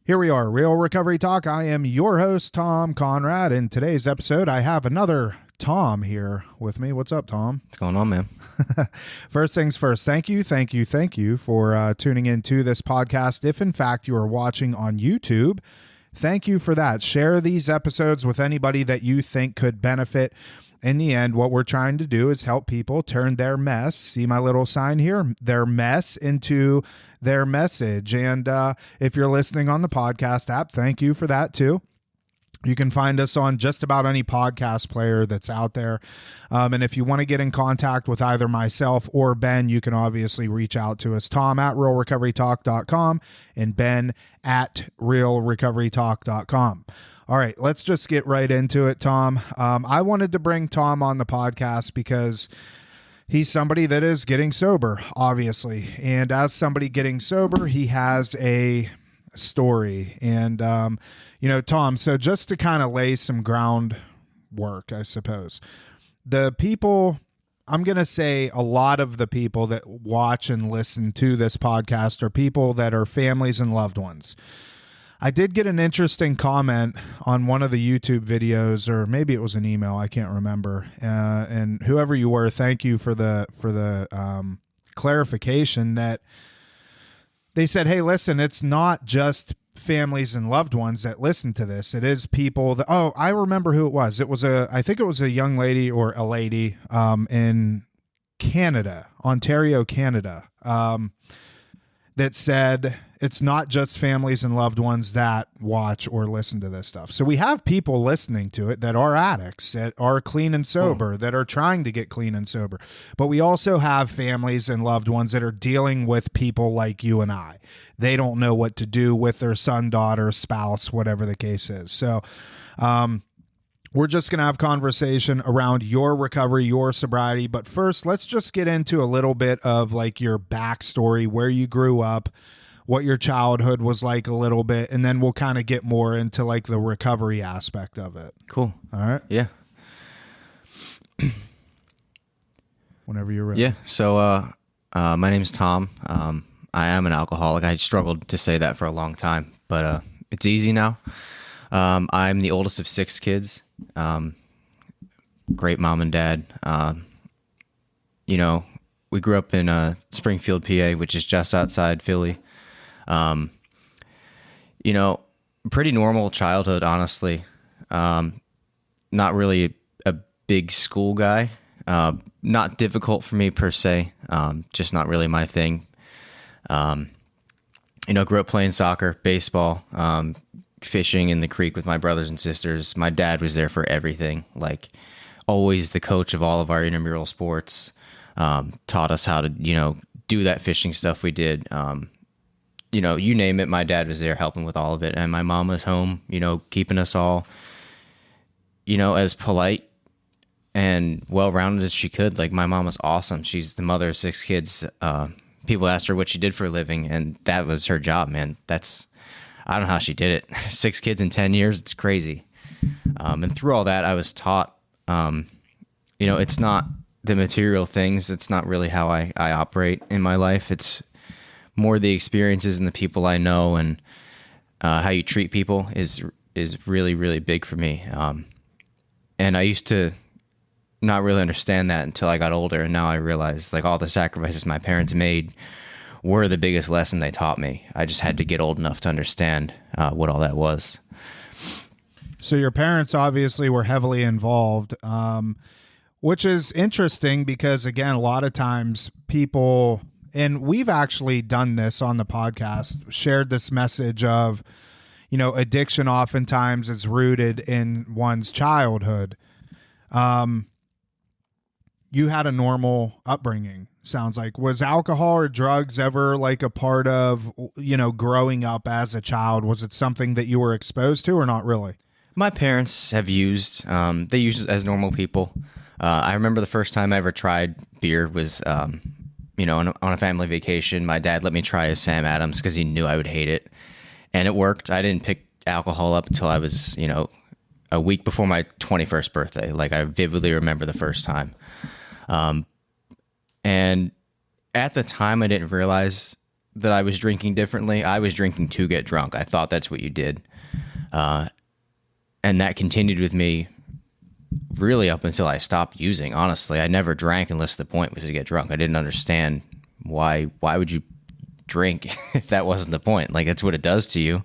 Here we are, Real Recovery Talk. I am your host, Tom Conrad. In today's episode, I have another Tom here with me. What's up, Tom? What's going on, man? First things first, thank you for tuning into this podcast. If, in fact, you are watching on YouTube, thank you for that. Share these episodes with anybody that you think could benefit. In the end, what we're trying to do is help people turn their mess, see my little sign here, their mess into their message. And if you're listening on the podcast app, thank you for that too. You can find us on just about any podcast player that's out there. And if you want to get in contact with either myself or Ben, you can obviously reach out to us, Tom at realrecoverytalk.com and Ben at realrecoverytalk.com. All right, let's just get right into it, Tom. I wanted to bring Tom on the podcast because he's somebody that is getting sober, obviously. And as somebody getting sober, he has a story. And, Tom, so just to kind of lay some groundwork, I suppose, the people, I'm going to say a lot of the people that watch and listen to this podcast are people that are families and loved ones. I did get an interesting comment on one of the YouTube videos, or maybe it was an email. I can't remember. And whoever you were, thank you for the clarification that they said, hey, listen, it's not just families and loved ones that listen to this. It is people that, oh, I remember who it was. I think it was a young lady or a lady in Canada, Ontario, Canada, that said it's not just families and loved ones that watch or listen to this stuff. So we have people listening to it that are addicts, that are clean and sober, that are trying to get clean and sober. But we also have families and loved ones that are dealing with people like you and I. They don't know what to do with their son, daughter, spouse, whatever the case is. So we're just going to have conversation around your recovery, your sobriety. But first, let's just get into a little bit of like your backstory, where you grew up, what your childhood was like a little bit, and then we'll kind of get more into like the recovery aspect of it. Cool. All right? Yeah. Whenever you're ready. Yeah. So my name is Tom. I am an alcoholic. I struggled to say that for a long time, but it's easy now. I'm the oldest of 6 kids. Great mom and dad. We grew up in Springfield, PA, which is just outside Philly. Pretty normal childhood, honestly. Not really a big school guy. Not difficult for me per se. Just not really my thing. Grew up playing soccer, baseball, fishing in the creek with my brothers and sisters. My dad was there for everything, like always the coach of all of our intramural sports. Taught us how to, do that fishing stuff we did. You name it, my dad was there helping with all of it. And my mom was home, keeping us all, as polite and well-rounded as she could. Like, my mom was awesome. She's the mother of 6 kids. People asked her what she did for a living, and that was her job, man. I don't know how she did it. 6 kids in 10 years, it's crazy. And through all that, I was taught, it's not the material things. It's not really how I operate in my life. It's more the experiences and the people I know, and how you treat people is really, really big for me. And I used to not really understand that until I got older, and now I realize like all the sacrifices my parents made were the biggest lesson they taught me. I just had to get old enough to understand what all that was. So your parents obviously were heavily involved, which is interesting because, again, a lot of times people, and we've actually done this on the podcast, shared this message of, addiction oftentimes is rooted in one's childhood. You had a normal upbringing, sounds like. Was alcohol or drugs ever like a part of, growing up as a child? Was it something that you were exposed to or not really? My parents have used, they use it as normal people. I remember the first time I ever tried beer was, on a family vacation. My dad let me try a Sam Adams because he knew I would hate it. And it worked. I didn't pick alcohol up until I was, a week before my 21st birthday. Like, I vividly remember the first time. And at the time, I didn't realize that I was drinking differently. I was drinking to get drunk. I thought that's what you did. And that continued with me really up until I stopped using. Honestly, I never drank unless the point was to get drunk. I didn't understand why would you drink if that wasn't the point? Like, that's what it does to you.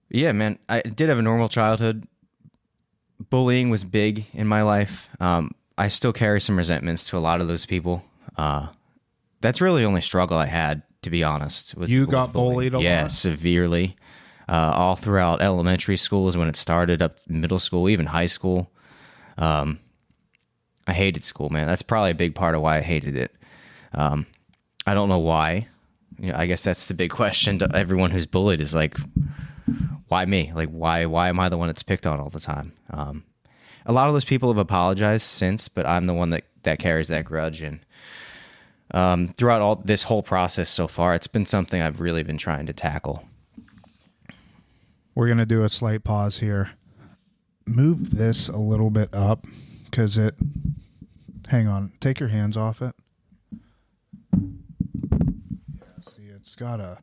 Yeah, man, I did have a normal childhood. Bullying was big in my life. I still carry some resentments to a lot of those people. That's really the only struggle I had, to be honest. You got bullied a lot? Yeah, severely. All throughout elementary school is when it started, up middle school, even high school. I hated school, man. That's probably a big part of why I hated it. I don't know why. I guess that's the big question to everyone who's bullied is like, why me? Like, why am I the one that's picked on all the time? A lot of those people have apologized since, but I'm the one that carries that grudge. And throughout all this whole process so far, it's been something I've really been trying to tackle. We're going to do a slight pause here. Move this a little bit up because hang on, take your hands off it. Yeah, see, it's got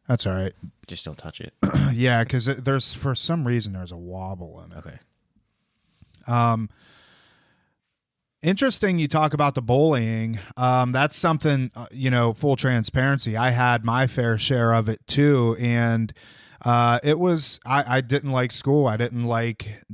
that's all right. Just don't touch it. Yeah, because for some reason, there's a wobble in it. Okay. Interesting you talk about the bullying. That's something, full transparency. I had my fair share of it too. And it was, I didn't like school. I didn't like,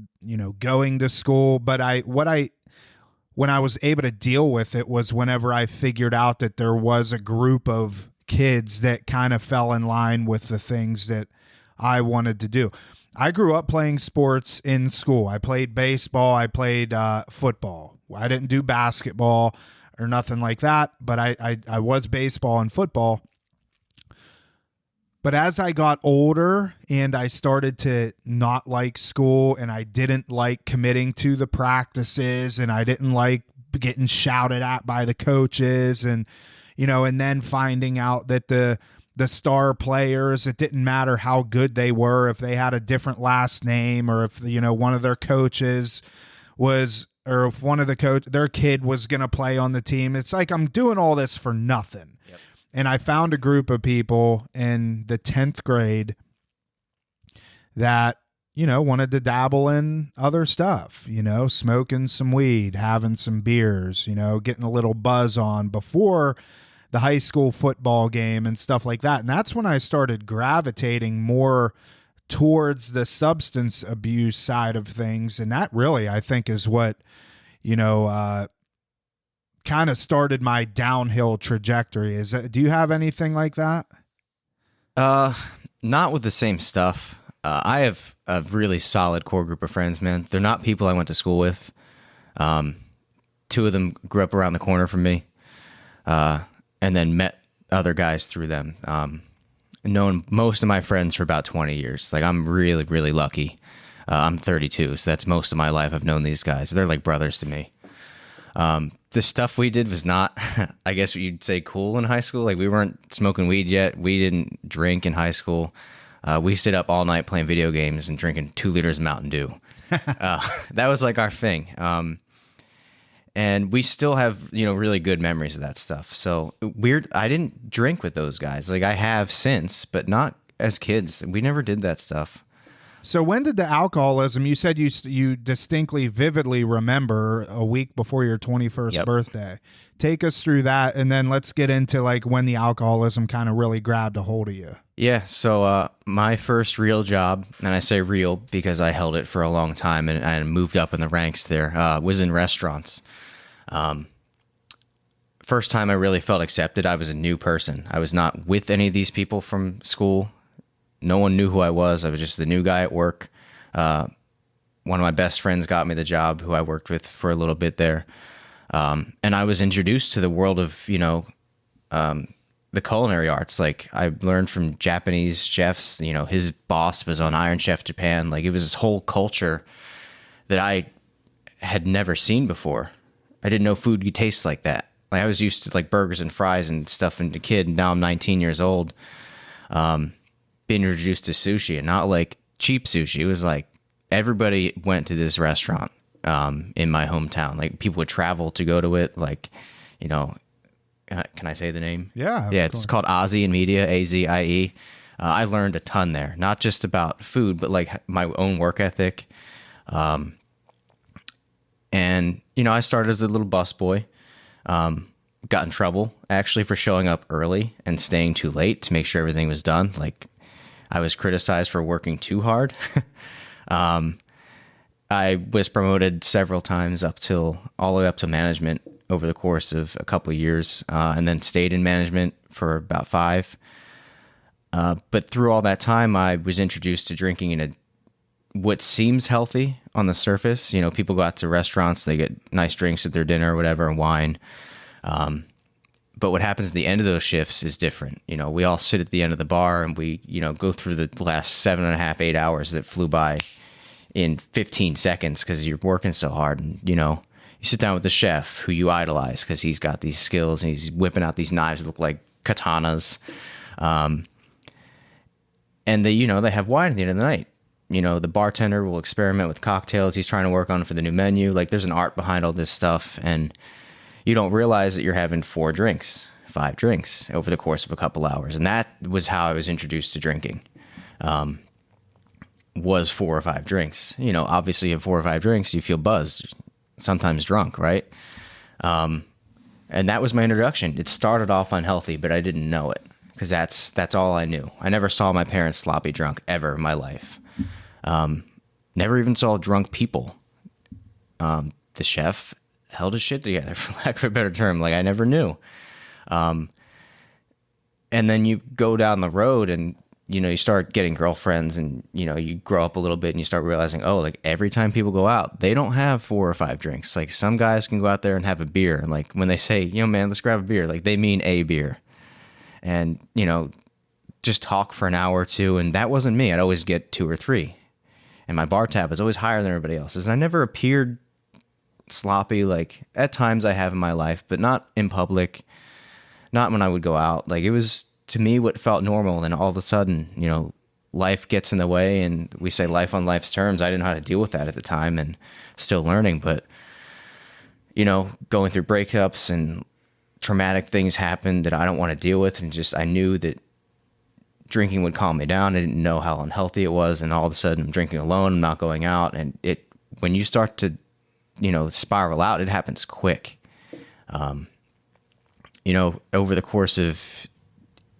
going to school. But when I was able to deal with it was whenever I figured out that there was a group of kids that kind of fell in line with the things that I wanted to do. I grew up playing sports in school. I played baseball. I played football. I didn't do basketball or nothing like that, but I was baseball and football. But as I got older and I started to not like school and I didn't like committing to the practices and I didn't like getting shouted at by the coaches and, and then finding out that the star players, it didn't matter how good they were, if they had a different last name or if, one of their coaches or if one of their kid was going to play on the team. It's like, I'm doing all this for nothing. Yep. And I found a group of people in the 10th grade that, wanted to dabble in other stuff, smoking some weed, having some beers, getting a little buzz on before the high school football game and stuff like that. And that's when I started gravitating more towards the substance abuse side of things. And that really, I think, is what, kind of started my downhill trajectory. Do you have anything like that? Not with the same stuff. I have a really solid core group of friends, man. They're not people I went to school with. Two of them grew up around the corner from me. And then met other guys through them. Known most of my friends for about 20 years. Like, I'm really, really lucky. I'm 32, so that's most of my life I've known these guys. They're like brothers to me. The stuff we did was not, I guess what you'd say, cool in high school. Like, we weren't smoking weed yet. We didn't drink in high school. We stayed up all night playing video games and drinking 2 liters of Mountain Dew. That was like our thing. And we still have, really good memories of that stuff. So weird. I didn't drink with those guys. Like, I have since, but not as kids. We never did that stuff. So when did the alcoholism, you said you distinctly, vividly remember a week before your 21st birthday. Take us through that, and then let's get into like when the alcoholism kind of really grabbed a hold of you. Yeah, so my first real job, and I say real because I held it for a long time and I moved up in the ranks there, was in restaurants. First time I really felt accepted. I was a new person. I was not with any of these people from school. No one knew who I was. I was just the new guy at work. One of my best friends got me the job, who I worked with for a little bit there. And I was introduced to the world of, the culinary arts. Like, I learned from Japanese chefs. His boss was on Iron Chef Japan. Like, it was this whole culture that I had never seen before. I didn't know food could taste like that. Like, I was used to like burgers and fries and stuff as a kid. And now I'm 19 years old. Being introduced to sushi, and not like cheap sushi. It was like everybody went to this restaurant in my hometown. Like, people would travel to go to it. Like, Can I say the name? Yeah. Yeah, it's called Ozzie in Media, AZIE. I learned a ton there, not just about food, but like my own work ethic. And, I started as a little busboy. Got in trouble actually for showing up early and staying too late to make sure everything was done. Like, I was criticized for working too hard. I was promoted several times all the way up to management over the course of a couple of years, and then stayed in management for about 5. But through all that time, I was introduced to drinking in what seems healthy on the surface. People go out to restaurants, they get nice drinks at their dinner or whatever, and wine. But what happens at the end of those shifts is different. We all sit at the end of the bar and we, go through the last 7.5, 8 hours that flew by in 15 seconds because you're working so hard. And, you sit down with the chef who you idolize because he's got these skills and he's whipping out these knives that look like katanas. And they have wine at the end of the night. The bartender will experiment with cocktails he's trying to work on for the new menu. Like, there's an art behind all this stuff. And you don't realize that you're having 4 drinks, 5 drinks over the course of a couple hours. And that was how I was introduced to drinking. Was 4 or 5 drinks. Obviously, you have 4 or 5 drinks, you feel buzzed, sometimes drunk, right? And that was my introduction. It started off unhealthy, but I didn't know it because that's all I knew. I never saw my parents sloppy drunk ever in my life. Never even saw drunk people. The chef held his shit together, for lack of a better term. Like, I never knew. And then you go down the road and, you start getting girlfriends and, you grow up a little bit and you start realizing, oh, like, every time people go out, they don't have 4 or 5 drinks. Like, some guys can go out there and have a beer. And, like, when they say, man, let's grab a beer, like, they mean a beer. And, just talk for an hour or two. And that wasn't me. I'd always get 2 or 3. And my bar tab was always higher than everybody else's. And I never appeared sloppy. Like, at times I have in my life, but not in public, not when I would go out. Like, it was, to me, what felt normal. And all of a sudden, life gets in the way, and we say life on life's terms. I didn't know how to deal with that at the time, and still learning. But, going through breakups and traumatic things happened that I don't want to deal with. And just, I knew that drinking would calm me down. I didn't know how unhealthy it was. And all of a sudden I'm drinking alone, I'm not going out. And when you start to, spiral out, it happens quick. Over the course of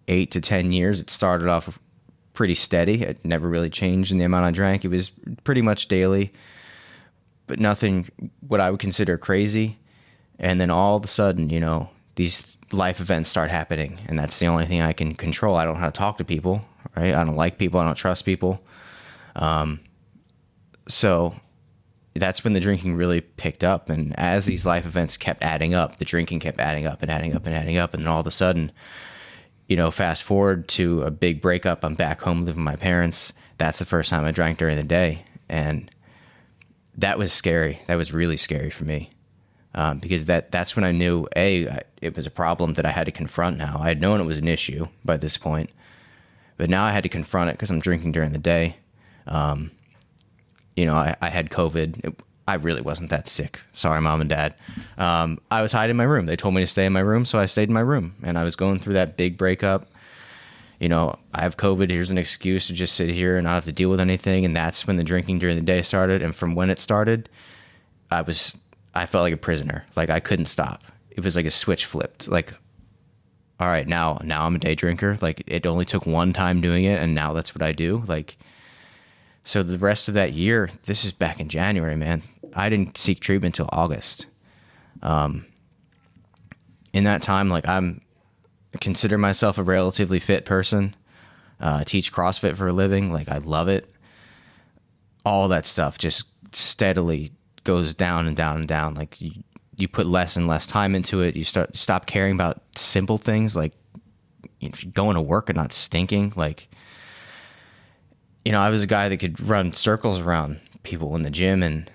8 to 10 years, it started off pretty steady. It never really changed in the amount I drank. It was pretty much daily, but nothing what I would consider crazy. And then all of a sudden, these life events start happening, and that's the only thing I can control. I don't know how to talk to people, right? I don't like people. I don't trust people. So that's when the drinking really picked up. And as these life events kept adding up, the drinking kept adding up and adding up and adding up. And then all of a sudden, fast forward to a big breakup. I'm back home living with my parents. That's the first time I drank during the day. And that was scary. That was really scary for me. Because that's when I knew, it was a problem that I had to confront now. I had known it was an issue by this point, but now I had to confront it because I'm drinking during the day. I had COVID. I really wasn't that sick. Sorry, Mom and Dad. I was hiding in my room. They told me to stay in my room, so I stayed in my room. And I was going through that big breakup. I have COVID. Here's an excuse to just sit here and not have to deal with anything. And that's when the drinking during the day started. And from when it started, I felt like a prisoner. Like, I couldn't stop. It was like a switch flipped. Like, all right, now I'm a day drinker. Like, it only took one time doing it, and now that's what I do. Like, so the rest of that year, this is back in January, man. I didn't seek treatment until August. In that time, like, I consider myself a relatively fit person. I teach CrossFit for a living. Like, I love it. All that stuff just steadily goes down and down and down. Like, you put less and less time into it. You stop caring about simple things like going to work and not stinking. Like, I was a guy that could run circles around people in the gym, and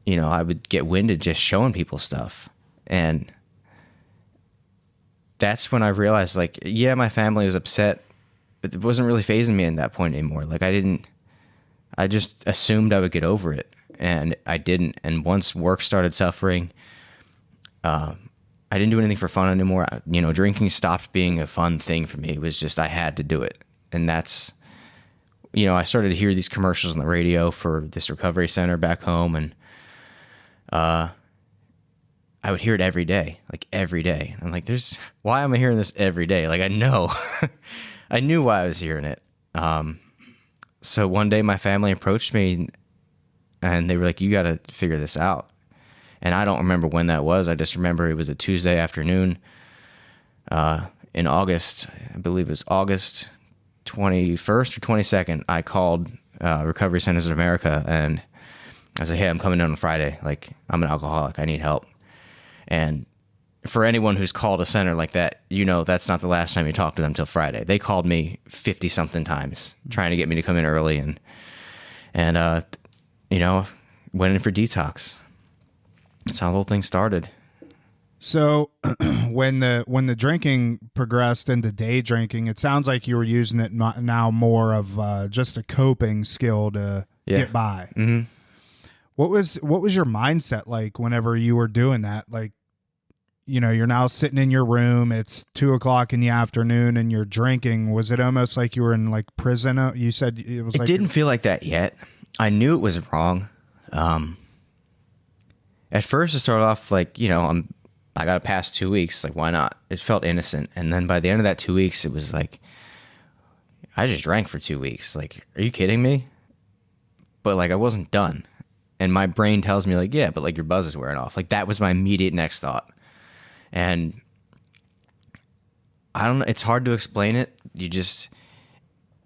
I would get winded just showing people stuff. And that's when I realized, like, yeah, my family was upset, but it wasn't really fazing me at that point anymore. Like, I just assumed I would get over it. And I didn't. And once work started suffering, I I didn't do anything for fun anymore. Drinking stopped being a fun thing for me. It was just I had to do it. And that's, I started to hear these commercials on the radio for this recovery center back home, and I would hear it every day, like every day. I'm like, why am I hearing this every day? Like, I know. I knew why I was hearing it. So one day my family approached me and they were like, you got to figure this out. And I don't remember when that was. I just remember it was a Tuesday afternoon in August. I believe it was August 21st or 22nd. I called Recovery Centers of America and I said, hey, I'm coming in on Friday. Like, I'm an alcoholic. I need help. And for anyone who's called a center like that, that's not the last time you talk to them till Friday. They called me 50 something times trying to get me to come in early and went in for detox. That's how the whole thing started. So when the drinking progressed into day drinking, it sounds like you were using it now more of just a coping skill to get by. Mm-hmm. What was your mindset like whenever you were doing that? Like, you're now sitting in your room, it's 2:00 in the afternoon and you're drinking. Was it almost like you were in like prison? You said it was. It didn't feel like that yet. I knew it was wrong. At first it started off like, I got to pass 2 weeks. Like, why not? It felt innocent. And then by the end of that 2 weeks, it was like, I just drank for 2 weeks. Like, are you kidding me? But like, I wasn't done. And my brain tells me like, yeah, but like your buzz is wearing off. Like, that was my immediate next thought. And I don't know. It's hard to explain it.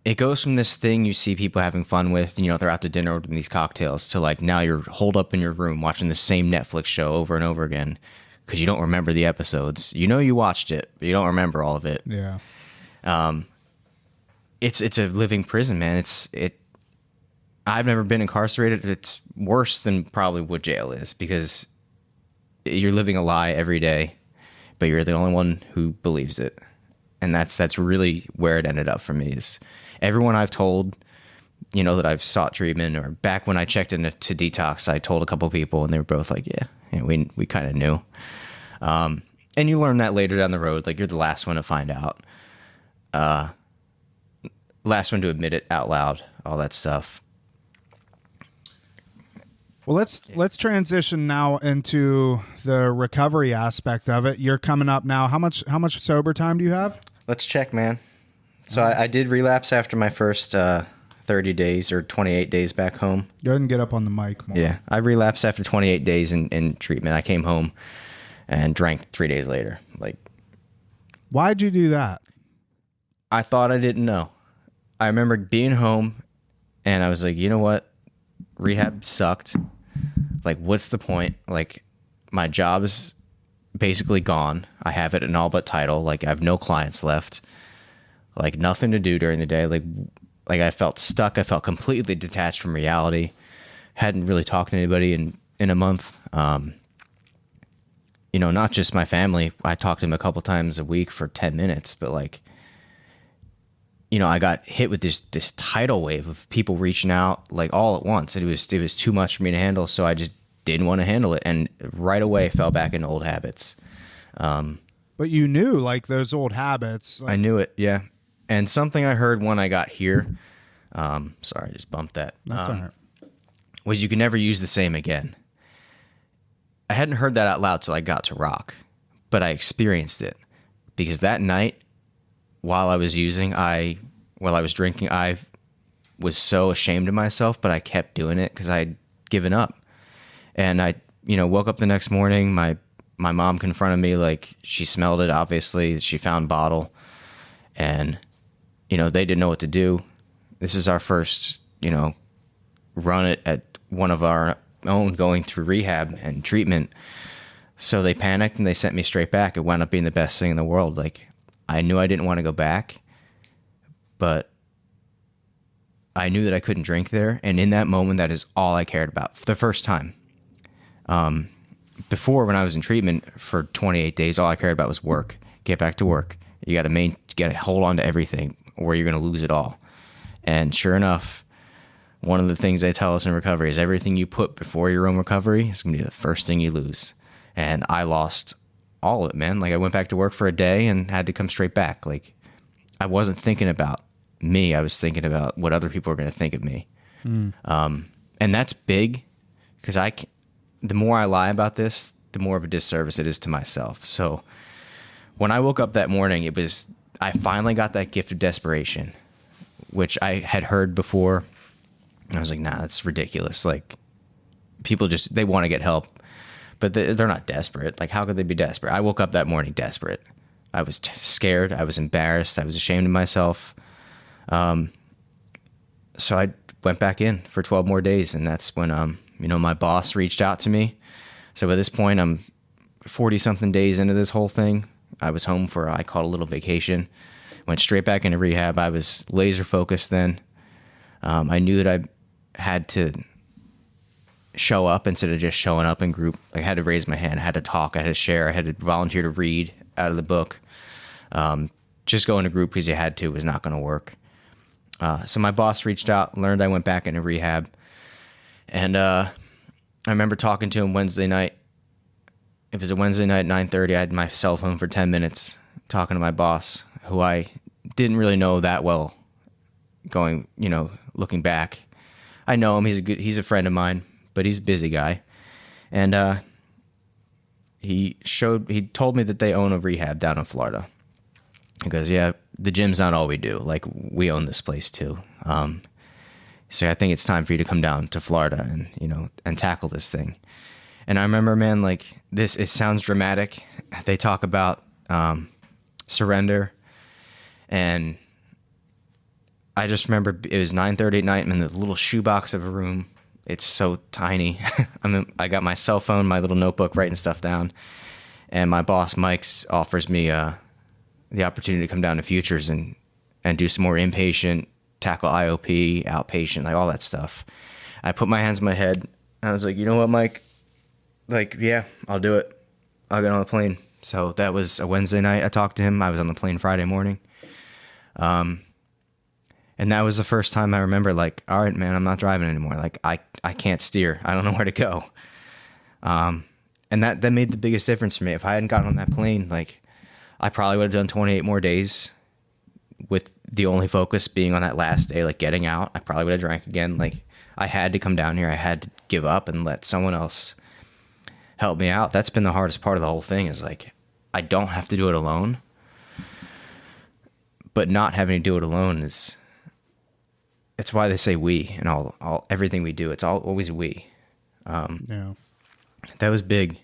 It goes from this thing you see people having fun with, they're out to dinner ordering these cocktails, to like now you're holed up in your room watching the same Netflix show over and over again because you don't remember the episodes. You watched it, but you don't remember all of it. Yeah. It's a living prison, man. I've never been incarcerated. It's worse than probably what jail is because you're living a lie every day, but you're the only one who believes it. And that's really where it ended up for me. Is everyone I've told, that I've sought treatment, or back when I checked into detox, I told a couple people and they were both like, yeah, we kind of knew. And you learn that later down the road, like you're the last one to find out. Last one to admit it out loud, all that stuff. Well, let's transition now into the recovery aspect of it. You're coming up now. How much sober time do you have? Let's check, man. So I did relapse after my first 30 days or 28 days back home. Go ahead and get up on the mic more. Yeah, I relapsed after 28 days in treatment. I came home and drank 3 days later. Like, why'd you do that? I thought I didn't know. I remember being home and I was like, you know what? Rehab sucked. Like, what's the point? Like, my job is basically gone. I have it in all but title. Like, I have no clients left. Like, nothing to do during the day. Like I felt stuck. I felt completely detached from reality. Hadn't really talked to anybody in a month. Not just my family. I talked to him a couple times a week for 10 minutes, but like, I got hit with this tidal wave of people reaching out like all at once. It was too much for me to handle, so I just didn't want to handle it, and right away fell back into old habits. But you knew like those old habits. Like, I knew it, yeah. And something I heard when I got here, sorry, I just bumped that. That's all right. Was you can never use the same again. I hadn't heard that out loud till I got to rock, but I experienced it because that night, while I was drinking, I was so ashamed of myself, but I kept doing it because I'd given up. And I, woke up the next morning. My mom confronted me, like, she smelled it, obviously. She found bottle. And, they didn't know what to do. This is our first, run at one of our own going through rehab and treatment. So they panicked and they sent me straight back. It wound up being the best thing in the world. Like, I knew I didn't want to go back, but I knew that I couldn't drink there. And in that moment, that is all I cared about for the first time. Before, when I was in treatment for 28 days, all I cared about was work. Get back to work. You got to hold on to everything or you're going to lose it all. And sure enough, one of the things they tell us in recovery is everything you put before your own recovery is going to be the first thing you lose. And I lost all of it, man. Like I went back to work for a day and had to come straight back. Like I wasn't thinking about me. I was thinking about what other people were going to think of me. And that's big because the more I lie about this, the more of a disservice it is to myself. So when I woke up that morning, I finally got that gift of desperation, which I had heard before. And I was like, nah, that's ridiculous. Like people they want to get help, but they're not desperate. Like how could they be desperate? I woke up that morning desperate. I was scared. I was embarrassed. I was ashamed of myself. So I went back in for 12 more days. And that's when, my boss reached out to me. So at this point, I'm 40 something days into this whole thing. I was home for, I called a little vacation, went straight back into rehab. I was laser focused then. I knew that I had to show up instead of just showing up in group. Like, I had to raise my hand. I had to talk. I had to share. I had to volunteer to read out of the book. Just going to group because you had to was not going to work. So my boss reached out, learned I went back into rehab. And I remember talking to him Wednesday night. It was a Wednesday night, 9:30. I had my cell phone for 10 minutes talking to my boss, who I didn't really know that well looking back. I know him. He's a friend of mine, but he's a busy guy. And he told me that they own a rehab down in Florida. He goes, yeah, the gym's not all we do. Like, we own this place too. So I think it's time for you to come down to Florida and tackle this thing. And I remember, man, like this, it sounds dramatic. They talk about surrender. And I just remember it was 9:30 at night. I'm in the little shoebox of a room. It's so tiny. I got my cell phone, my little notebook, writing stuff down. And my boss, Mike's, offers me the opportunity to come down to Futures and do some more inpatient, tackle IOP, outpatient, like all that stuff. I put my hands on my head. And I was like, you know what, Mike? Like, yeah, I'll do it. I'll get on the plane. So that was a Wednesday night. I talked to him. I was on the plane Friday morning. And that was the first time I remember, like, all right, man, I'm not driving anymore. Like, I can't steer. I don't know where to go. And that made the biggest difference for me. If I hadn't gotten on that plane, like, I probably would have done 28 more days with the only focus being on that last day, like getting out. I probably would have drank again. Like, I had to come down here. I had to give up and let someone else help me out. That's been the hardest part of the whole thing, is like, I don't have to do it alone. But not having to do it alone it's why they say we and all everything we do. It's always we. Yeah. That was big.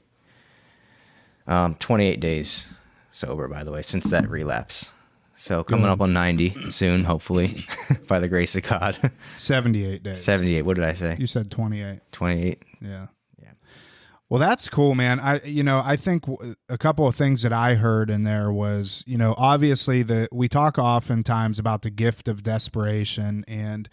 28 days sober, by the way, since that relapse. So coming up on 90 soon, hopefully, by the grace of God. 78 days. 78. What did I say? You said 28. 28. Yeah. Yeah. Well, that's cool, man. I think a couple of things that I heard in there was, obviously we talk oftentimes about the gift of desperation, and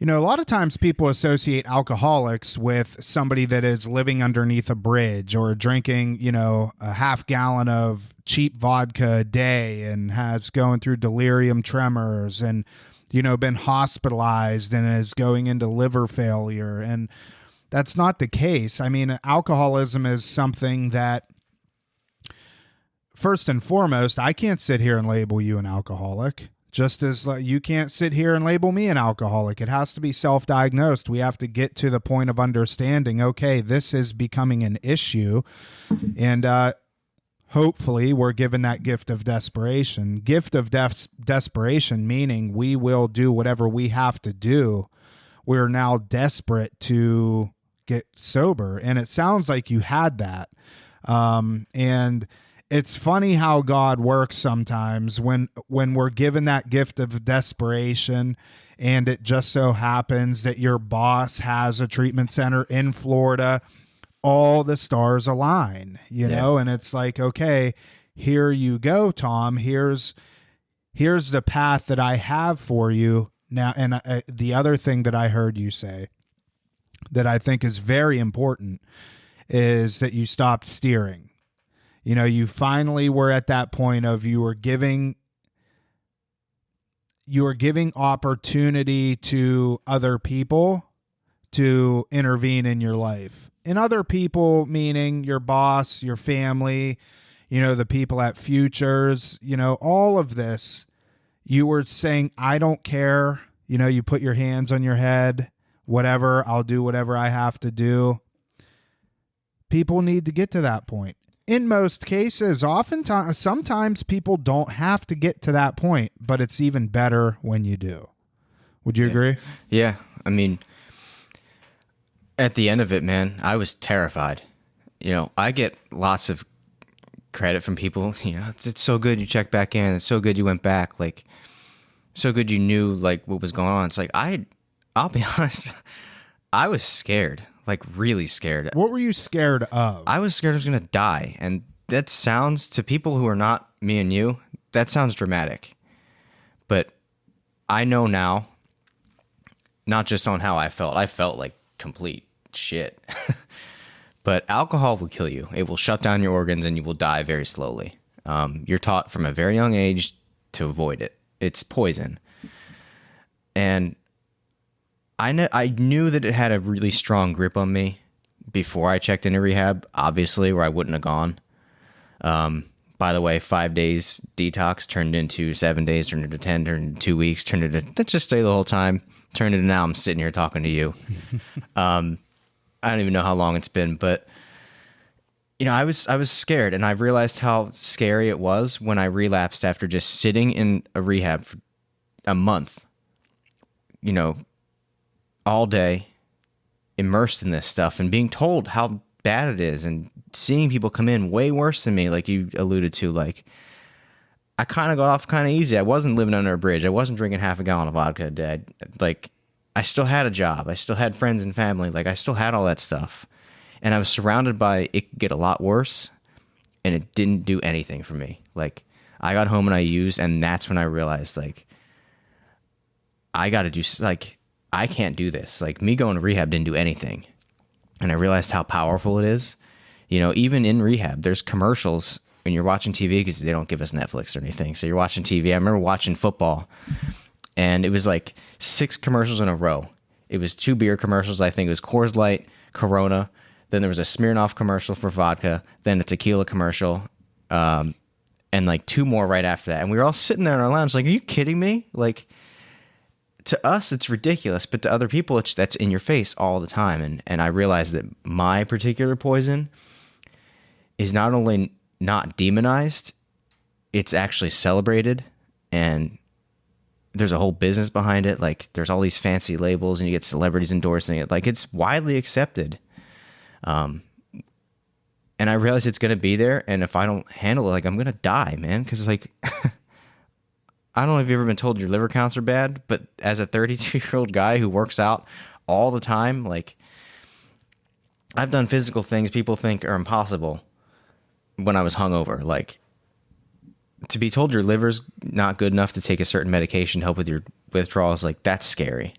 a lot of times people associate alcoholics with somebody that is living underneath a bridge or drinking, a half gallon of cheap vodka a day and has going through delirium tremors and, been hospitalized and is going into liver failure. And that's not the case. I mean, alcoholism is something that, first and foremost, I can't sit here and label you an alcoholic. Just as you can't sit here and label me an alcoholic. It has to be self-diagnosed. We have to get to the point of understanding, okay, this is becoming an issue. And hopefully we're given that gift of desperation. Gift of desperation, meaning we will do whatever we have to do. We're now desperate to get sober. And it sounds like you had that. And it's funny how God works sometimes when we're given that gift of desperation, and it just so happens that your boss has a treatment center in Florida. All the stars align, and it's like, okay, here you go, Tom. Here's the path that I have for you now. And the other thing that I heard you say that I think is very important is that you stopped steering. You finally were at that point of you were giving opportunity to other people to intervene in your life. and other people, meaning your boss, your family, the people at Futures, all of this, you were saying, I don't care. You put your hands on your head, whatever, I'll do whatever I have to do. People need to get to that point. In most cases, oftentimes, sometimes people don't have to get to that point, but it's even better when you do. Would you agree? Yeah. I mean, at the end of it, man, I was terrified. I get lots of credit from people. It's so good you checked back in. It's so good you went back. Like, so good you knew like what was going on. It's like, I'll be honest, I was scared, like really scared. What were you scared of? I was scared I was going to die. And that sounds, to people who are not me and you, that sounds dramatic. But I know now, not just on how I felt like complete shit. But alcohol will kill you. It will shut down your organs and you will die very slowly. You're taught from a very young age to avoid it. It's poison. And I knew that it had a really strong grip on me before I checked into rehab, obviously, where I wouldn't have gone. By the way, 5 days detox turned into 7 days, turned into 10, turned into 2 weeks, turned into, let's just stay the whole time, turned into now I'm sitting here talking to you. I don't even know how long it's been, but I was scared, and I realized how scary it was when I relapsed after just sitting in a rehab for a month, all day, immersed in this stuff and being told how bad it is and seeing people come in way worse than me, like you alluded to. Like, I kind of got off kind of easy. I wasn't living under a bridge. I wasn't drinking half a gallon of vodka a day. Like, I still had a job. I still had friends and family. Like, I still had all that stuff. And I was surrounded by it could get a lot worse, and it didn't do anything for me. Like, I got home and I used, and that's when I realized, like, I got to do, like, I can't do this. Like, me going to rehab didn't do anything. And I realized how powerful it is. Even in rehab, there's commercials when you're watching TV, because they don't give us Netflix or anything. So you're watching TV. I remember watching football, and it was like 6 commercials in a row. It was 2 beer commercials. I think it was Coors Light, Corona. Then there was a Smirnoff commercial for vodka. Then a tequila commercial. And like 2 more right after that. And we were all sitting there in our lounge like, are you kidding me? Like, to us, it's ridiculous. But to other people, that's in your face all the time. And I realized that my particular poison is not only not demonized, it's actually celebrated. And there's a whole business behind it. Like, there's all these fancy labels and you get celebrities endorsing it. Like, it's widely accepted. And I realize it's going to be there. And if I don't handle it, like, I'm going to die, man. Because, like, I don't know if you've ever been told your liver counts are bad, but as a 32-year-old guy who works out all the time, like, I've done physical things people think are impossible when I was hungover. Like, to be told your liver's not good enough to take a certain medication to help with your withdrawals, like, that's scary.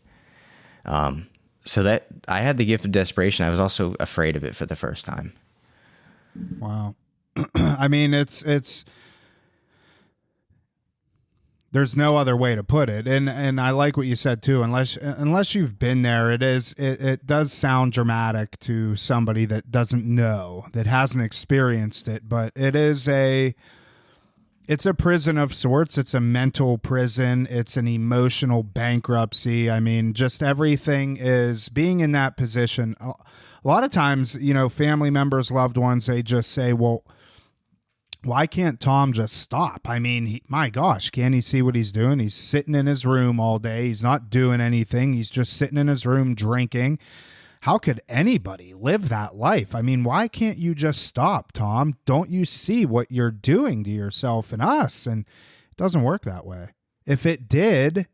So that I had the gift of desperation. I was also afraid of it for the first time. Wow. I mean, it's there's no other way to put it. And I like what you said too. Unless you've been there, it does sound dramatic to somebody that doesn't know, that hasn't experienced it, but it's a prison of sorts. It's a mental prison. It's an emotional bankruptcy. I mean, just everything is being in that position. A lot of times, family members, loved ones, they just say, well, why can't Tom just stop? I mean, my gosh, can't he see what he's doing? He's sitting in his room all day. He's not doing anything. He's just sitting in his room drinking. How could anybody live that life? I mean, why can't you just stop, Tom? Don't you see what you're doing to yourself and us? And it doesn't work that way. If it did,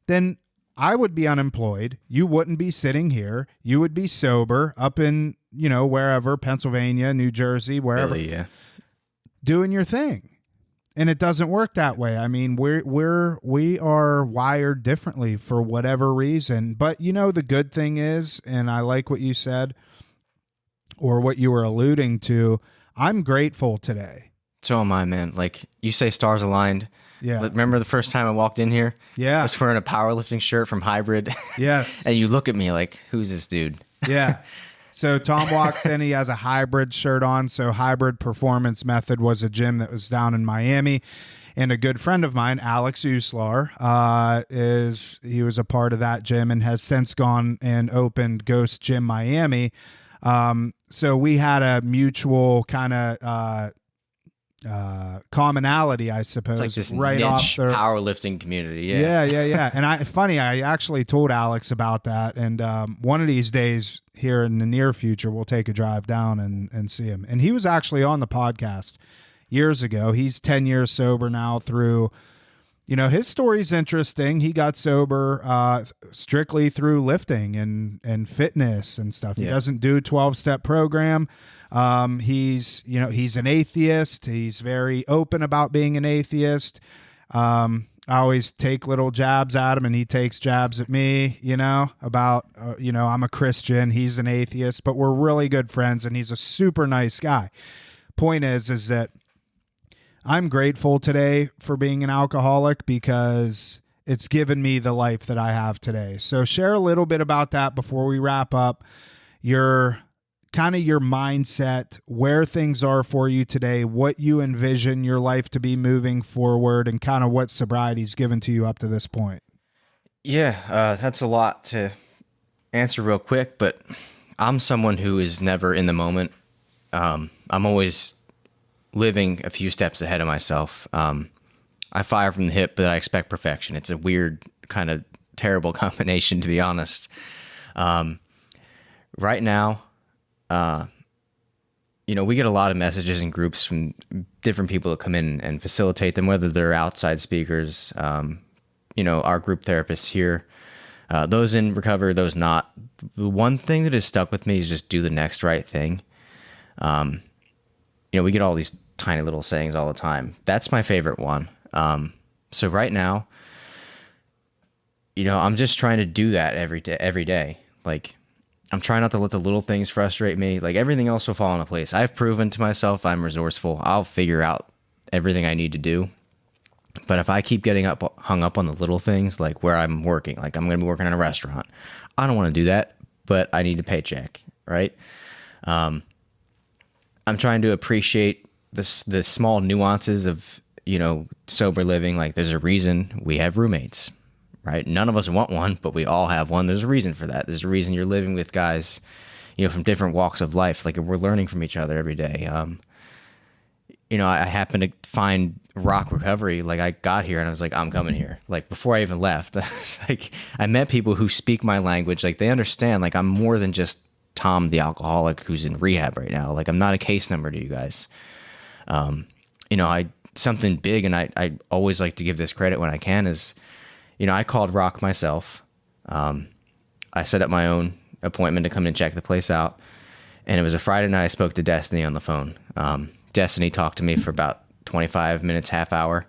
then I would be unemployed. You wouldn't be sitting here. You would be sober up in, wherever, Pennsylvania, New Jersey, wherever. Really, yeah. Doing your thing. And it doesn't work that way. I mean, we are wired differently for whatever reason. But the good thing is, and I like what you said, or what you were alluding to, I'm grateful today. So am I, man. Like, you say stars aligned. Yeah. Remember the first time I walked in here? Yeah. I was wearing a powerlifting shirt from Hybrid. Yes. And you look at me like, who's this dude? Yeah. So Tom walks in, he has a hybrid shirt on. So Hybrid Performance Method was a gym that was down in Miami. And a good friend of mine, Alex Uslar, he was a part of that gym and has since gone and opened Ghost Gym Miami. So we had a mutual kind of commonality, I suppose, It's like this right niche off the powerlifting community. Yeah. And I actually told Alex about that, and one of these days here in the near future, we'll take a drive down and see him. And he was actually on the podcast years ago. He's 10 years sober now through, his story's interesting. He got sober strictly through lifting and fitness and stuff. He doesn't do 12-step program. He's an atheist. He's very open about being an atheist. I always take little jabs at him and he takes jabs at me, about, I'm a Christian. He's an atheist, but we're really good friends and he's a super nice guy. Point is that I'm grateful today for being an alcoholic because it's given me the life that I have today. So share a little bit about that before we wrap up. Your mindset, where things are for you today, what you envision your life to be moving forward, and kind of what sobriety's given to you up to this point. Yeah, that's a lot to answer real quick, but I'm someone who is never in the moment. I'm always living a few steps ahead of myself. I fire from the hip, but I expect perfection. It's a weird, kind of terrible combination, to be honest. Right now, we get a lot of messages in groups from different people that come in and facilitate them, whether they're outside speakers, our group therapists here, those in recovery, those not. The one thing that has stuck with me is just do the next right thing. We get all these tiny little sayings all the time. That's my favorite one. So right now, I'm just trying to do that every day. Like, I'm trying not to let the little things frustrate me. Like, everything else will fall into place. I've proven to myself I'm resourceful. I'll figure out everything I need to do. But if I keep getting hung up on the little things, like where I'm working, like I'm going to be working in a restaurant, I don't want to do that, but I need a paycheck, right? I'm trying to appreciate the small nuances of, sober living. Like, there's a reason we have roommates, right? None of us want one, but we all have one. There's a reason for that. There's a reason you're living with guys, from different walks of life. Like, we're learning from each other every day. I happened to find rock recovery. Like, I got here and I was like, I'm coming here. Like, before I even left, I met people who speak my language. Like, they understand, like, I'm more than just Tom, the alcoholic who's in rehab right now. Like, I'm not a case number to you guys. Something big, and I always like to give this credit when I can, is, I called rock myself. I set up my own appointment to come and check the place out. And it was a Friday night. I spoke to Destiny on the phone. Destiny talked to me for about 25 minutes, half hour.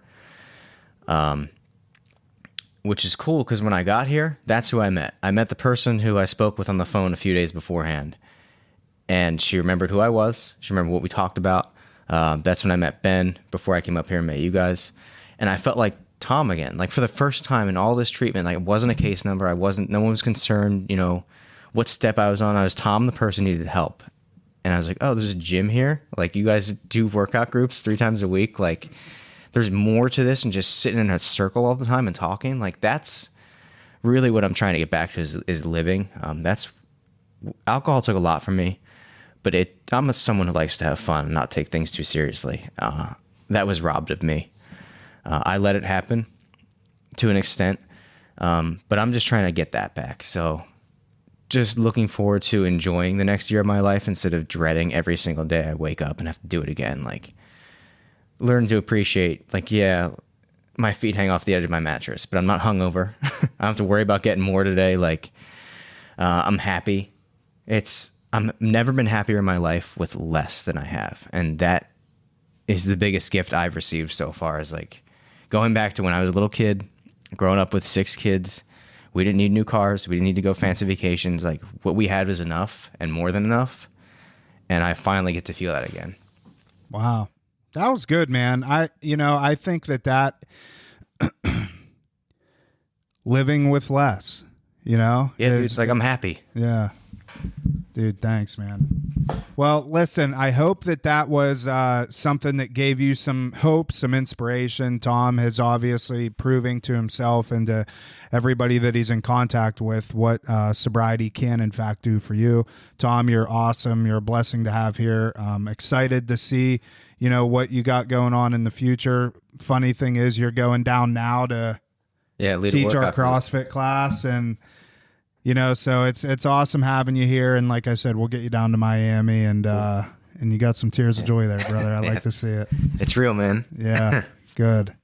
Which is cool, because when I got here, that's who I met. I met the person who I spoke with on the phone a few days beforehand. And she remembered who I was. She remembered what we talked about. That's when I met Ben, before I came up here and met you guys. And I felt like Tom again. Like, for the first time in all this treatment, like, it wasn't a case number. No one was concerned, what step I was on. I was Tom, the person who needed help. And I was like, oh, there's a gym here? Like, you guys do workout groups 3 times a week? Like, there's more to this than just sitting in a circle all the time and talking. Like, that's really what I'm trying to get back to, is living. Alcohol took a lot from me, but I'm someone who likes to have fun and not take things too seriously. That was robbed of me. I let it happen to an extent, but I'm just trying to get that back. So just looking forward to enjoying the next year of my life instead of dreading every single day I wake up and have to do it again. Like, learn to appreciate, like, yeah, my feet hang off the edge of my mattress, but I'm not hungover. I don't have to worry about getting more today. Like, I'm happy. I'm never been happier in my life with less than I have. And that is the biggest gift I've received so far, is like going back to when I was a little kid, growing up with 6 kids. We didn't need new cars. We didn't need to go fancy vacations. Like, what we had was enough and more than enough. And I finally get to feel that again. Wow. That was good, man. I think that living with less, Yeah, it's like, I'm happy. Yeah. Dude, thanks, man. Well, listen, I hope that was something that gave you some hope, some inspiration. Tom has obviously proving to himself and to everybody that he's in contact with what sobriety can, in fact, do for you. Tom, you're awesome. You're a blessing to have here. Excited to see, what you got going on in the future. Funny thing is, you're going down now to teach our CrossFit class, and so it's awesome having you here. And like I said, we'll get you down to Miami, and you got some tears of joy there, brother. I like to see it. It's real, man. Yeah, good.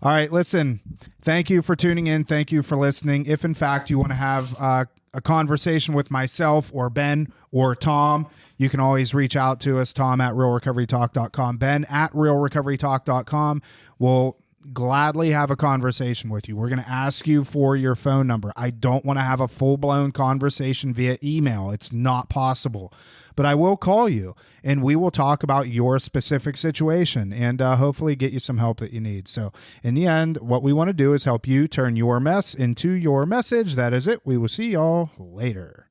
All right, listen, thank you for tuning in. Thank you for listening. If in fact you want to have a conversation with myself or Ben or Tom, you can always reach out to us, Tom at realrecoverytalk.com, Ben at realrecoverytalk.com. We'll gladly have a conversation with you. We're going to ask you for your phone number. I don't want to have a full-blown conversation via email. It's not possible. But I will call you, and we will talk about your specific situation and hopefully get you some help that you need. So in the end, what we want to do is help you turn your mess into your message. That is it. We will see y'all later.